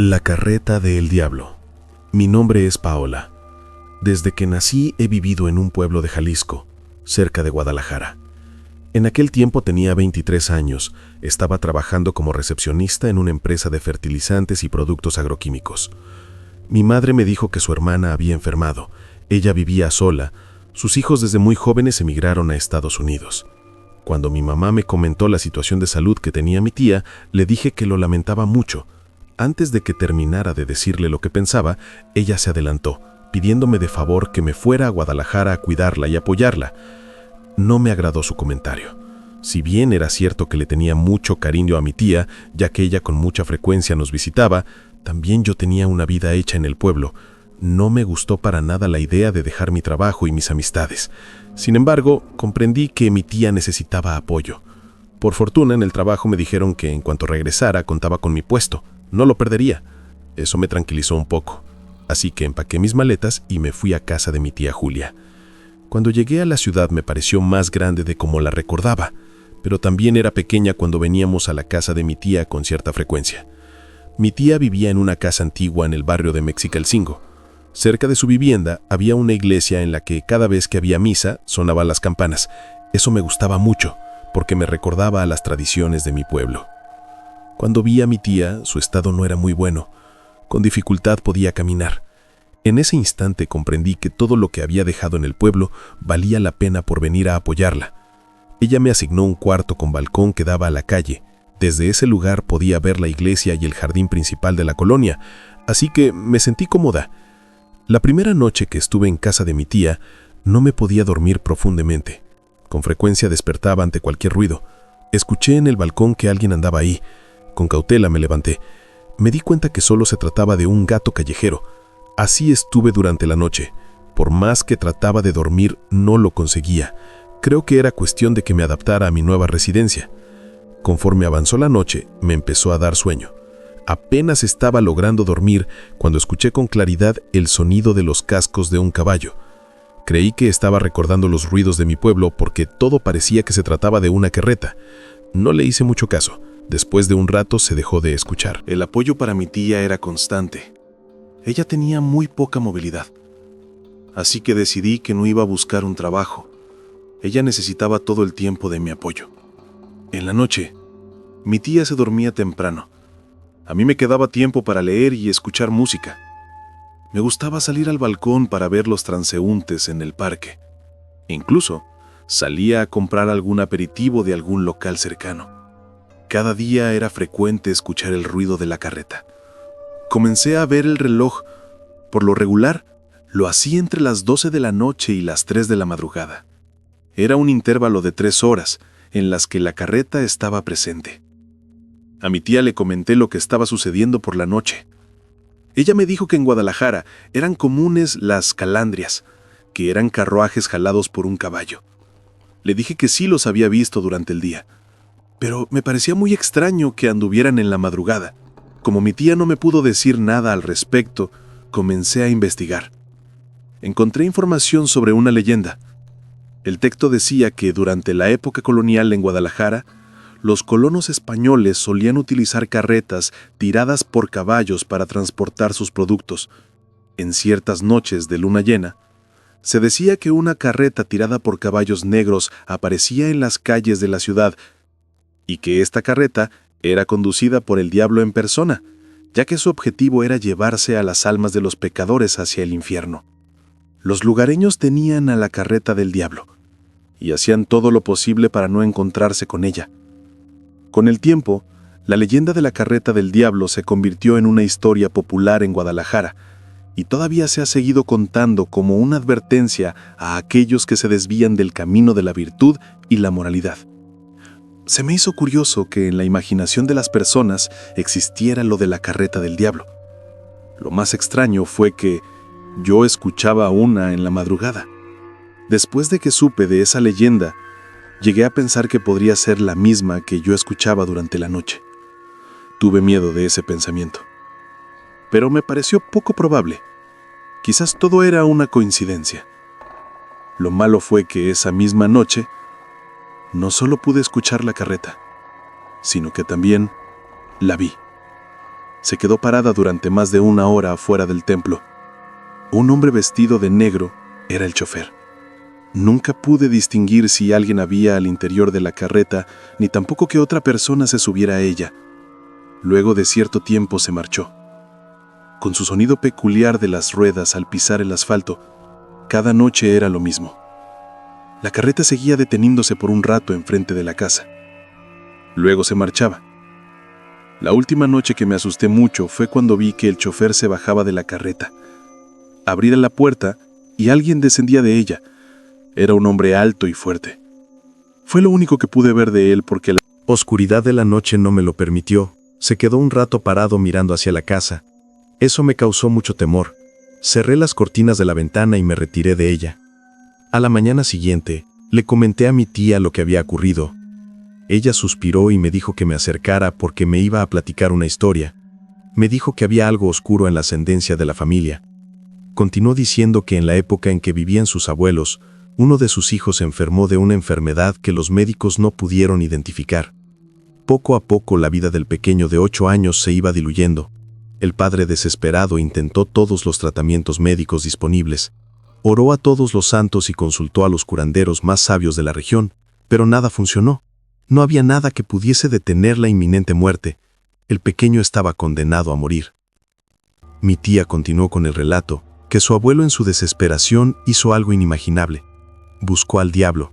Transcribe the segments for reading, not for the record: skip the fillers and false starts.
La carreta del diablo. Mi nombre es Paola. Desde que nací he vivido en un pueblo de Jalisco, cerca de Guadalajara. En aquel tiempo tenía 23 años, estaba trabajando como recepcionista en una empresa de fertilizantes y productos agroquímicos. Mi madre me dijo que su hermana había enfermado, ella vivía sola, sus hijos desde muy jóvenes emigraron a Estados Unidos. Cuando mi mamá me comentó la situación de salud que tenía mi tía, le dije que lo lamentaba mucho. Antes de que terminara de decirle lo que pensaba, ella se adelantó, pidiéndome de favor que me fuera a Guadalajara a cuidarla y apoyarla. No me agradó su comentario. Si bien era cierto que le tenía mucho cariño a mi tía, ya que ella con mucha frecuencia nos visitaba, también yo tenía una vida hecha en el pueblo. No me gustó para nada la idea de dejar mi trabajo y mis amistades. Sin embargo, comprendí que mi tía necesitaba apoyo. Por fortuna, en el trabajo me dijeron que en cuanto regresara contaba con mi puesto. No lo perdería. Eso me tranquilizó un poco. Así que empaqué mis maletas y me fui a casa de mi tía Julia. Cuando llegué a la ciudad me pareció más grande de como la recordaba, pero también era pequeña cuando veníamos a la casa de mi tía con cierta frecuencia. Mi tía vivía en una casa antigua en el barrio de Mexicalcingo. Cerca de su vivienda había una iglesia en la que cada vez que había misa sonaban las campanas. Eso me gustaba mucho, porque me recordaba a las tradiciones de mi pueblo. Cuando vi a mi tía, su estado no era muy bueno. Con dificultad podía caminar. En ese instante comprendí que todo lo que había dejado en el pueblo valía la pena por venir a apoyarla. Ella me asignó un cuarto con balcón que daba a la calle. Desde ese lugar podía ver la iglesia y el jardín principal de la colonia, así que me sentí cómoda. La primera noche que estuve en casa de mi tía, no me podía dormir profundamente. Con frecuencia despertaba ante cualquier ruido. Escuché en el balcón que alguien andaba ahí. Con cautela me levanté. Me di cuenta que solo se trataba de un gato callejero. Así estuve durante la noche. Por más que trataba de dormir, no lo conseguía. Creo que era cuestión de que me adaptara a mi nueva residencia. Conforme avanzó la noche, me empezó a dar sueño. Apenas estaba logrando dormir cuando escuché con claridad el sonido de los cascos de un caballo. Creí que estaba recordando los ruidos de mi pueblo porque todo parecía que se trataba de una carreta. No le hice mucho caso. Después de un rato se dejó de escuchar. El apoyo para mi tía era constante. Ella tenía muy poca movilidad. Así que decidí que no iba a buscar un trabajo. Ella necesitaba todo el tiempo de mi apoyo. En la noche, mi tía se dormía temprano. A mí me quedaba tiempo para leer y escuchar música. Me gustaba salir al balcón para ver los transeúntes en el parque. Incluso, salía a comprar algún aperitivo de algún local cercano. Cada día era frecuente escuchar el ruido de la carreta. Comencé a ver el reloj. Por lo regular, lo hacía entre las 12 de la noche y las 3 de la madrugada. Era un intervalo de 3 horas en las que la carreta estaba presente. A mi tía le comenté lo que estaba sucediendo por la noche. Ella me dijo que en Guadalajara eran comunes las calandrias, que eran carruajes jalados por un caballo. Le dije que sí los había visto durante el día, pero me parecía muy extraño que anduvieran en la madrugada. Como mi tía no me pudo decir nada al respecto, comencé a investigar. Encontré información sobre una leyenda. El texto decía que durante la época colonial en Guadalajara, los colonos españoles solían utilizar carretas tiradas por caballos para transportar sus productos. En ciertas noches de luna llena, se decía que una carreta tirada por caballos negros aparecía en las calles de la ciudad y que esta carreta era conducida por el diablo en persona, ya que su objetivo era llevarse a las almas de los pecadores hacia el infierno. Los lugareños tenían a la carreta del diablo y hacían todo lo posible para no encontrarse con ella. Con el tiempo, la leyenda de la carreta del diablo se convirtió en una historia popular en Guadalajara y todavía se ha seguido contando como una advertencia a aquellos que se desvían del camino de la virtud y la moralidad. Se me hizo curioso que en la imaginación de las personas existiera lo de la carreta del diablo. Lo más extraño fue que yo escuchaba una en la madrugada. Después de que supe de esa leyenda, llegué a pensar que podría ser la misma que yo escuchaba durante la noche. Tuve miedo de ese pensamiento, pero me pareció poco probable. Quizás todo era una coincidencia. Lo malo fue que esa misma noche no solo pude escuchar la carreta, sino que también la vi. se quedó parada durante más de 1 hora afuera del templo. Un hombre vestido de negro era el chofer. Nunca pude distinguir si alguien había al interior de la carreta, ni tampoco que otra persona se subiera a ella. Luego de cierto tiempo se marchó. Con su sonido peculiar de las ruedas al pisar el asfalto, cada noche era lo mismo. La carreta seguía deteniéndose por un rato enfrente de la casa. Luego se marchaba. La última noche que me asusté mucho fue cuando vi que el chofer se bajaba de la carreta. Abrí la puerta y alguien descendía de ella. Era un hombre alto y fuerte. Fue lo único que pude ver de él porque la oscuridad de la noche no me lo permitió. Se quedó un rato parado mirando hacia la casa. Eso me causó mucho temor. Cerré las cortinas de la ventana y me retiré de ella. A la mañana siguiente, le comenté a mi tía lo que había ocurrido. Ella suspiró y me dijo que me acercara porque me iba a platicar una historia. Me dijo que había algo oscuro en la ascendencia de la familia. Continuó diciendo que en la época en que vivían sus abuelos, uno de sus hijos se enfermó de una enfermedad que los médicos no pudieron identificar. Poco a poco la vida del pequeño de 8 años se iba diluyendo. El padre desesperado intentó todos los tratamientos médicos disponibles. Oró a todos los santos y consultó a los curanderos más sabios de la región, pero nada funcionó. No había nada que pudiese detener la inminente muerte. El pequeño estaba condenado a morir. Mi tía continuó con el relato, que su abuelo en su desesperación hizo algo inimaginable. Buscó al diablo.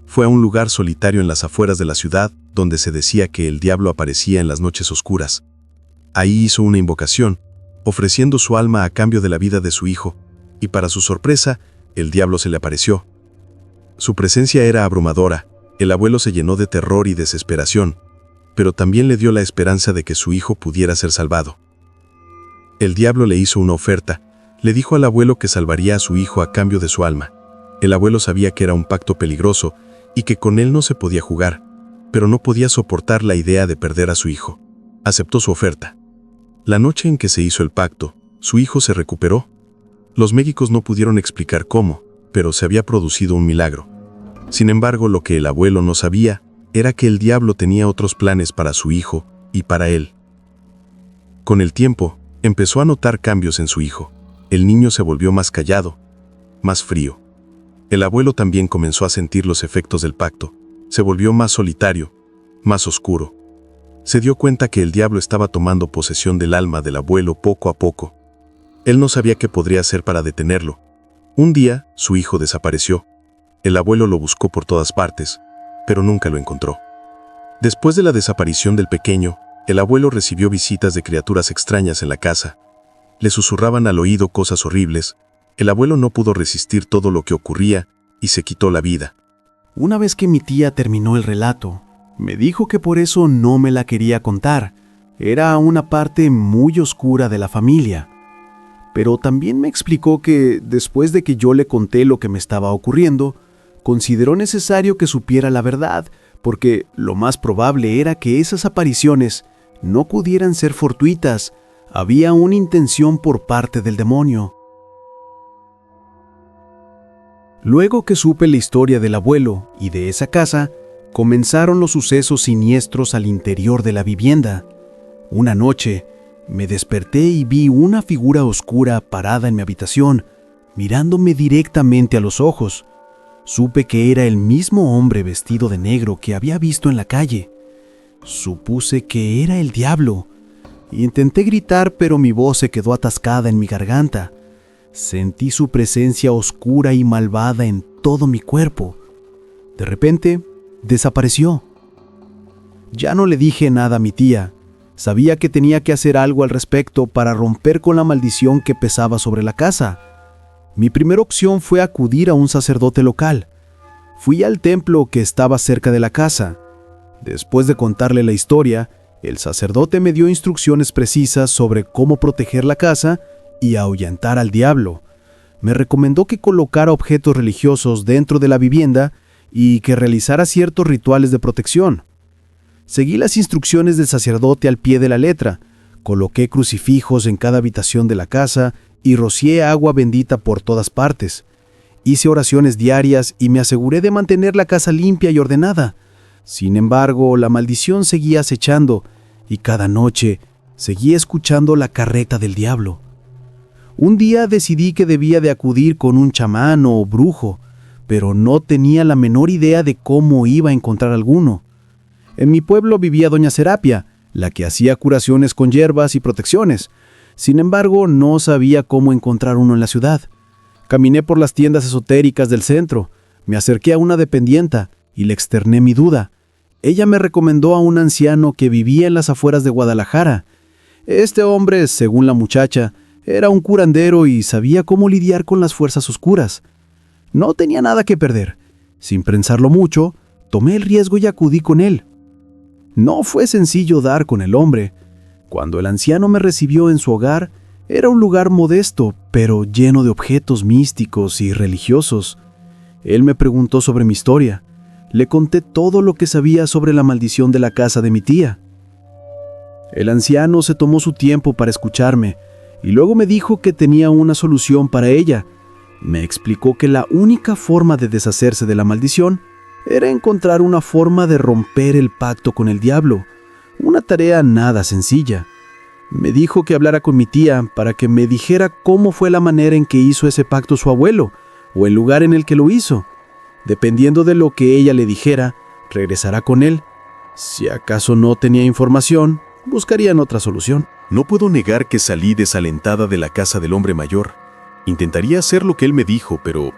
Fue a un lugar solitario en las afueras de la ciudad, donde se decía que el diablo aparecía en las noches oscuras. Ahí hizo una invocación, ofreciendo su alma a cambio de la vida de su hijo, y para su sorpresa, el diablo se le apareció. Su presencia era abrumadora. El abuelo se llenó de terror y desesperación, pero también le dio la esperanza de que su hijo pudiera ser salvado. El diablo le hizo una oferta. Le dijo al abuelo que salvaría a su hijo a cambio de su alma. El abuelo sabía que era un pacto peligroso y que con él no se podía jugar, pero no podía soportar la idea de perder a su hijo. Aceptó su oferta. La noche en que se hizo el pacto, su hijo se recuperó. Los médicos no pudieron explicar cómo, pero se había producido un milagro. Sin embargo, lo que el abuelo no sabía era que el diablo tenía otros planes para su hijo y para él. Con el tiempo, empezó a notar cambios en su hijo. El niño se volvió más callado, más frío. El abuelo también comenzó a sentir los efectos del pacto. Se volvió más solitario, más oscuro. Se dio cuenta que el diablo estaba tomando posesión del alma del abuelo poco a poco. Él no sabía qué podría hacer para detenerlo. Un día, su hijo desapareció. El abuelo lo buscó por todas partes, pero nunca lo encontró. Después de la desaparición del pequeño, el abuelo recibió visitas de criaturas extrañas en la casa. Le susurraban al oído cosas horribles. El abuelo no pudo resistir todo lo que ocurría y se quitó la vida. Una vez que mi tía terminó el relato, me dijo que por eso no me la quería contar. Era una parte muy oscura de la familia. Pero también me explicó que, después de que yo le conté lo que me estaba ocurriendo, consideró necesario que supiera la verdad, porque lo más probable era que esas apariciones no pudieran ser fortuitas. Había una intención por parte del demonio. Luego que supe la historia del abuelo y de esa casa, comenzaron los sucesos siniestros al interior de la vivienda. Una noche, me desperté y vi una figura oscura parada en mi habitación, mirándome directamente a los ojos. Supe que era el mismo hombre vestido de negro que había visto en la calle. Supuse que era el diablo. Intenté gritar, pero mi voz se quedó atascada en mi garganta. Sentí su presencia oscura y malvada en todo mi cuerpo. De repente, desapareció. Ya no le dije nada a mi tía. Sabía que tenía que hacer algo al respecto para romper con la maldición que pesaba sobre la casa. Mi primera opción fue acudir a un sacerdote local. Fui al templo que estaba cerca de la casa. Después de contarle la historia, el sacerdote me dio instrucciones precisas sobre cómo proteger la casa y ahuyentar al diablo. Me recomendó que colocara objetos religiosos dentro de la vivienda y que realizara ciertos rituales de protección. Seguí las instrucciones del sacerdote al pie de la letra. Coloqué crucifijos en cada habitación de la casa y rocié agua bendita por todas partes. Hice oraciones diarias y me aseguré de mantener la casa limpia y ordenada. Sin embargo, la maldición seguía acechando y cada noche Seguí escuchando la carreta del diablo. Un día decidí que debía de acudir con un chamán o brujo, pero no tenía la menor idea de cómo iba a encontrar alguno. En mi pueblo vivía doña Serapia, la que hacía curaciones con hierbas y protecciones. Sin embargo, no sabía cómo encontrar uno en la ciudad. Caminé por las tiendas esotéricas del centro, me acerqué a una dependienta y le externé mi duda. Ella me recomendó a un anciano que vivía en las afueras de Guadalajara. Este hombre, según la muchacha, era un curandero y sabía cómo lidiar con las fuerzas oscuras. No tenía nada que perder. Sin pensarlo mucho, tomé el riesgo y acudí con él. No fue sencillo dar con el hombre. Cuando el anciano me recibió en su hogar, era un lugar modesto, pero lleno de objetos místicos y religiosos. Él me preguntó sobre mi historia. Le conté todo lo que sabía sobre la maldición de la casa de mi tía. El anciano se tomó su tiempo para escucharme y luego me dijo que tenía una solución para ella. Me explicó que la única forma de deshacerse de la maldición era encontrar una forma de romper el pacto con el diablo, una tarea nada sencilla. Me dijo que hablara con mi tía para que me dijera cómo fue la manera en que hizo ese pacto su abuelo, o el lugar en el que lo hizo. Dependiendo de lo que ella le dijera, regresará con él. Si acaso no tenía información, buscarían otra solución. No puedo negar que salí desalentada de la casa del hombre mayor. Intentaría hacer lo que él me dijo, pero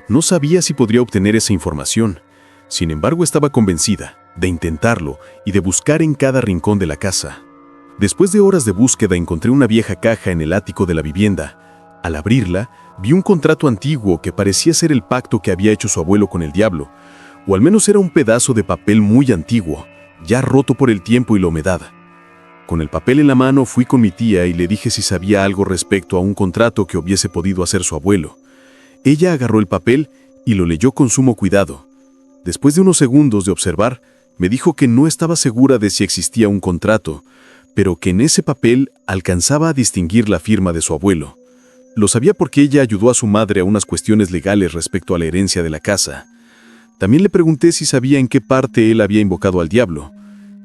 no sabía si podría obtener esa información. Sin embargo, estaba convencida de intentarlo y de buscar en cada rincón de la casa. Después de horas de búsqueda, encontré una vieja caja en el ático de la vivienda. Al abrirla, vi un contrato antiguo que parecía ser el pacto que había hecho su abuelo con el diablo, o al menos era un pedazo de papel muy antiguo, ya roto por el tiempo y la humedad. Con el papel en la mano fui con mi tía y le dije si sabía algo respecto a un contrato que hubiese podido hacer su abuelo. Ella agarró el papel y lo leyó con sumo cuidado. Después de unos segundos de observar, me dijo que no estaba segura de si existía un contrato, pero que en ese papel alcanzaba a distinguir la firma de su abuelo. Lo sabía porque ella ayudó a su madre a unas cuestiones legales respecto a la herencia de la casa. También le pregunté si sabía en qué parte él había invocado al diablo.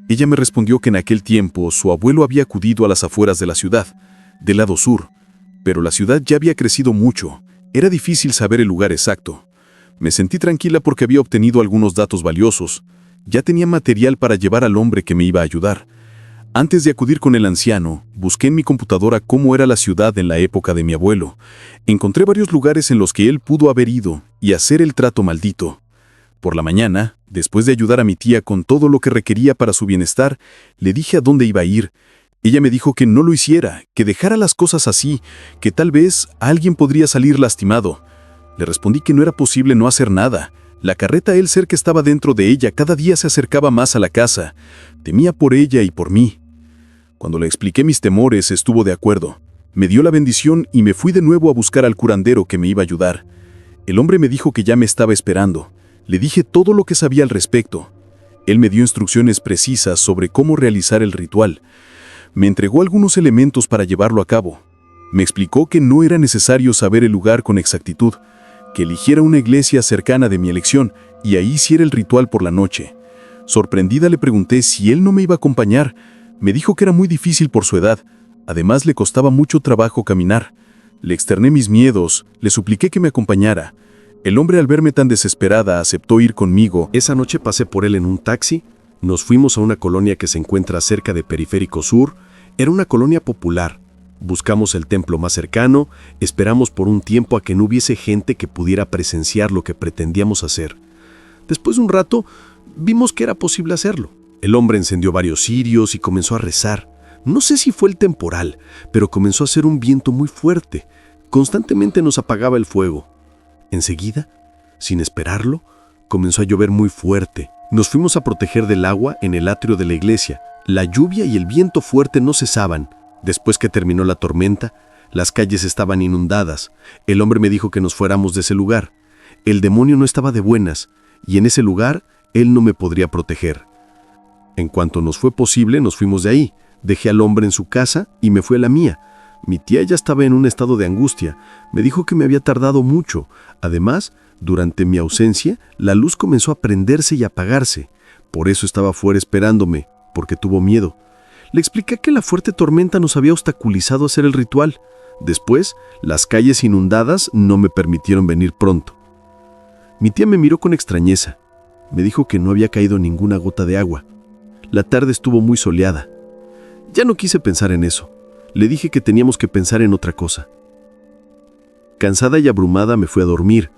Ella me respondió que en aquel tiempo su abuelo había acudido a las afueras de la ciudad, del lado sur, pero la ciudad ya había crecido mucho. Era difícil saber el lugar exacto. Me sentí tranquila porque había obtenido algunos datos valiosos. Ya tenía material para llevar al hombre que me iba a ayudar. Antes de acudir con el anciano, busqué en mi computadora cómo era la ciudad en la época de mi abuelo. Encontré varios lugares en los que él pudo haber ido y hacer el trato maldito. Por la mañana, después de ayudar a mi tía con todo lo que requería para su bienestar, le dije a dónde iba a ir. Ella me dijo que no lo hiciera, que dejara las cosas así, que tal vez alguien podría salir lastimado. Le respondí que no era posible no hacer nada. La carreta, el ser que estaba dentro de ella, cada día se acercaba más a la casa. Temía por ella y por mí. Cuando le expliqué mis temores, estuvo de acuerdo. Me dio la bendición y me fui de nuevo a buscar al curandero que me iba a ayudar. El hombre me dijo que ya me estaba esperando. Le dije todo lo que sabía al respecto. Él me dio instrucciones precisas sobre cómo realizar el ritual. Me entregó algunos elementos para llevarlo a cabo. Me explicó que no era necesario saber el lugar con exactitud, que eligiera una iglesia cercana de mi elección y ahí hiciera el ritual por la noche. Sorprendida le pregunté si él no me iba a acompañar. Me dijo que era muy difícil por su edad. Además, le costaba mucho trabajo caminar. Le externé mis miedos, le supliqué que me acompañara. El hombre, al verme tan desesperada, aceptó ir conmigo. Esa noche pasé por él en un taxi. Nos fuimos a una colonia que se encuentra cerca de Periférico Sur. Era una colonia popular. Buscamos el templo más cercano, esperamos por un tiempo a que no hubiese gente que pudiera presenciar lo que pretendíamos hacer. Después de un rato, vimos que era posible hacerlo. El hombre encendió varios cirios y comenzó a rezar. No sé si fue el temporal, pero comenzó a hacer un viento muy fuerte. Constantemente nos apagaba el fuego. Enseguida, sin esperarlo, comenzó a llover muy fuerte. Nos fuimos a proteger del agua en el atrio de la iglesia. La lluvia y el viento fuerte no cesaban. Después que terminó la tormenta, las calles estaban inundadas. El hombre me dijo que nos fuéramos de ese lugar. El demonio no estaba de buenas, y en ese lugar él no me podría proteger. En cuanto nos fue posible, nos fuimos de ahí. Dejé al hombre en su casa y me fui a la mía. Mi tía ya estaba en un estado de angustia. Me dijo que me había tardado mucho. Además, durante mi ausencia, la luz comenzó a prenderse y apagarse. Por eso estaba fuera esperándome, porque tuvo miedo. Le expliqué que la fuerte tormenta nos había obstaculizado hacer el ritual. Después, las calles inundadas no me permitieron venir pronto. Mi tía me miró con extrañeza. Me dijo que no había caído ninguna gota de agua. La tarde estuvo muy soleada. Ya no quise pensar en eso. Le dije que teníamos que pensar en otra cosa. Cansada y abrumada me fui a dormir,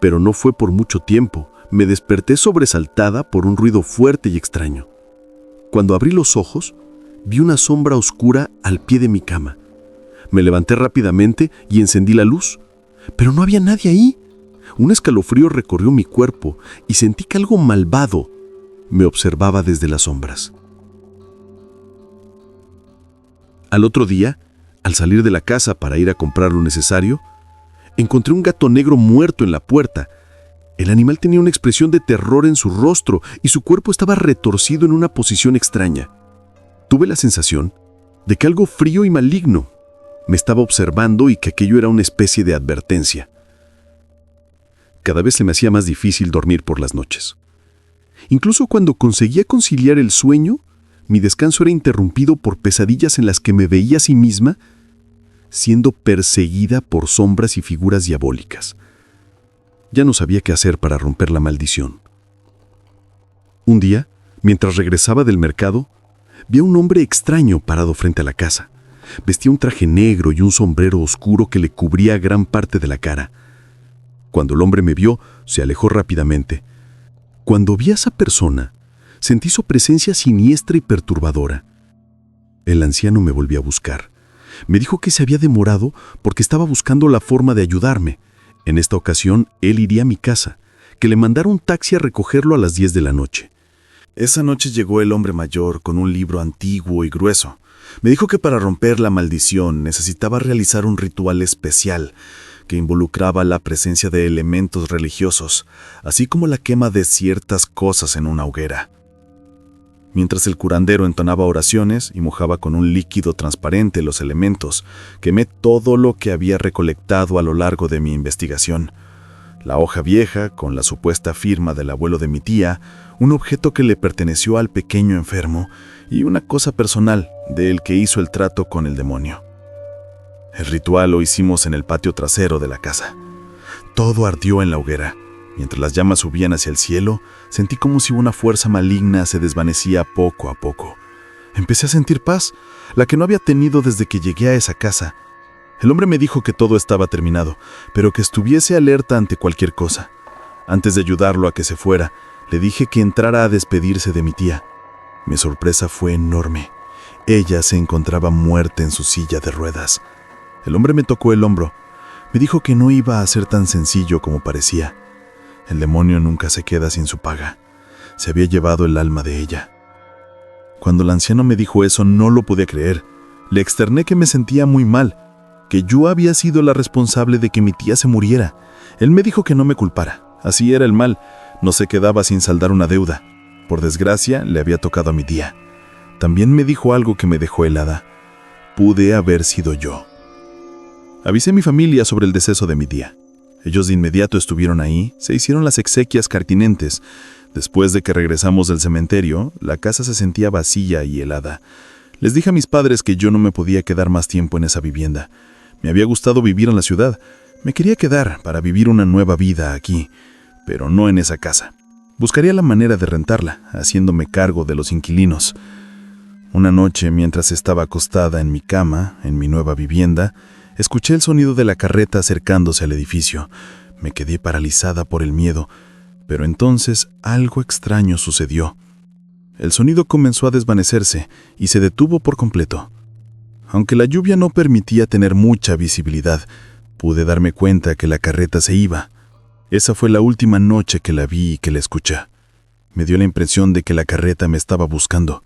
pero no fue por mucho tiempo. Me desperté sobresaltada por un ruido fuerte y extraño. Cuando abrí los ojos, vi una sombra oscura al pie de mi cama. Me levanté rápidamente y encendí la luz, pero no había nadie ahí. Un escalofrío recorrió mi cuerpo y sentí que algo malvado me observaba desde las sombras. Al otro día, al salir de la casa para ir a comprar lo necesario, encontré un gato negro muerto en la puerta. El animal tenía una expresión de terror en su rostro y su cuerpo estaba retorcido en una posición extraña. Tuve la sensación de que algo frío y maligno me estaba observando y que aquello era una especie de advertencia. Cada vez se me hacía más difícil dormir por las noches. Incluso cuando conseguía conciliar el sueño, mi descanso era interrumpido por pesadillas en las que me veía a sí misma siendo perseguida por sombras y figuras diabólicas. Ya no sabía qué hacer para romper la maldición. Un día, mientras regresaba del mercado, vi a un hombre extraño parado frente a la casa. Vestía un traje negro y un sombrero oscuro que le cubría gran parte de la cara. Cuando el hombre me vio, se alejó rápidamente. Cuando vi a esa persona, sentí su presencia siniestra y perturbadora. El anciano me volvió a buscar. Me dijo que se había demorado porque estaba buscando la forma de ayudarme. En esta ocasión, él iría a mi casa, que le mandara un taxi a recogerlo a las 10 de la noche. Esa noche llegó el hombre mayor con un libro antiguo y grueso. Me dijo que para romper la maldición necesitaba realizar un ritual especial que involucraba la presencia de elementos religiosos, así como la quema de ciertas cosas en una hoguera. Mientras el curandero entonaba oraciones y mojaba con un líquido transparente los elementos, quemé todo lo que había recolectado a lo largo de mi investigación. La hoja vieja, con la supuesta firma del abuelo de mi tía, un objeto que le perteneció al pequeño enfermo y una cosa personal del que hizo el trato con el demonio. El ritual lo hicimos en el patio trasero de la casa. Todo ardió en la hoguera. Mientras las llamas subían hacia el cielo, sentí como si una fuerza maligna se desvanecía poco a poco. Empecé a sentir paz, la que no había tenido desde que llegué a esa casa. El hombre me dijo que todo estaba terminado, pero que estuviese alerta ante cualquier cosa. Antes de ayudarlo a que se fuera, le dije que entrara a despedirse de mi tía. Mi sorpresa fue enorme. Ella se encontraba muerta en su silla de ruedas. El hombre me tocó el hombro. Me dijo que no iba a ser tan sencillo como parecía. El demonio nunca se queda sin su paga. Se había llevado el alma de ella. Cuando el anciano me dijo eso, no lo podía creer. Le externé que me sentía muy mal, que yo había sido la responsable de que mi tía se muriera. Él me dijo que no me culpara. Así era el mal. No se quedaba sin saldar una deuda. Por desgracia, le había tocado a mi tía. También me dijo algo que me dejó helada. Pude haber sido yo. Avisé a mi familia sobre el deceso de mi tía. Ellos de inmediato estuvieron ahí, se hicieron las exequias pertinentes. Después de que regresamos del cementerio, la casa se sentía vacía y helada. Les dije a mis padres que yo no me podía quedar más tiempo en esa vivienda. Me había gustado vivir en la ciudad. Me quería quedar para vivir una nueva vida aquí, pero no en esa casa. Buscaría la manera de rentarla, haciéndome cargo de los inquilinos. Una noche, mientras estaba acostada en mi cama, en mi nueva vivienda, escuché el sonido de la carreta acercándose al edificio. Me quedé paralizada por el miedo, pero entonces algo extraño sucedió. El sonido comenzó a desvanecerse y se detuvo por completo. Aunque la lluvia no permitía tener mucha visibilidad, pude darme cuenta que la carreta se iba. Esa fue la última noche que la vi y que la escuché. Me dio la impresión de que la carreta me estaba buscando.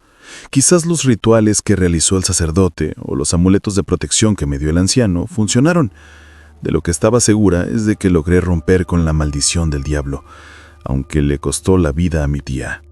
Quizás los rituales que realizó el sacerdote o los amuletos de protección que me dio el anciano funcionaron. De lo que estaba segura es de que logré romper con la maldición del diablo, aunque le costó la vida a mi tía.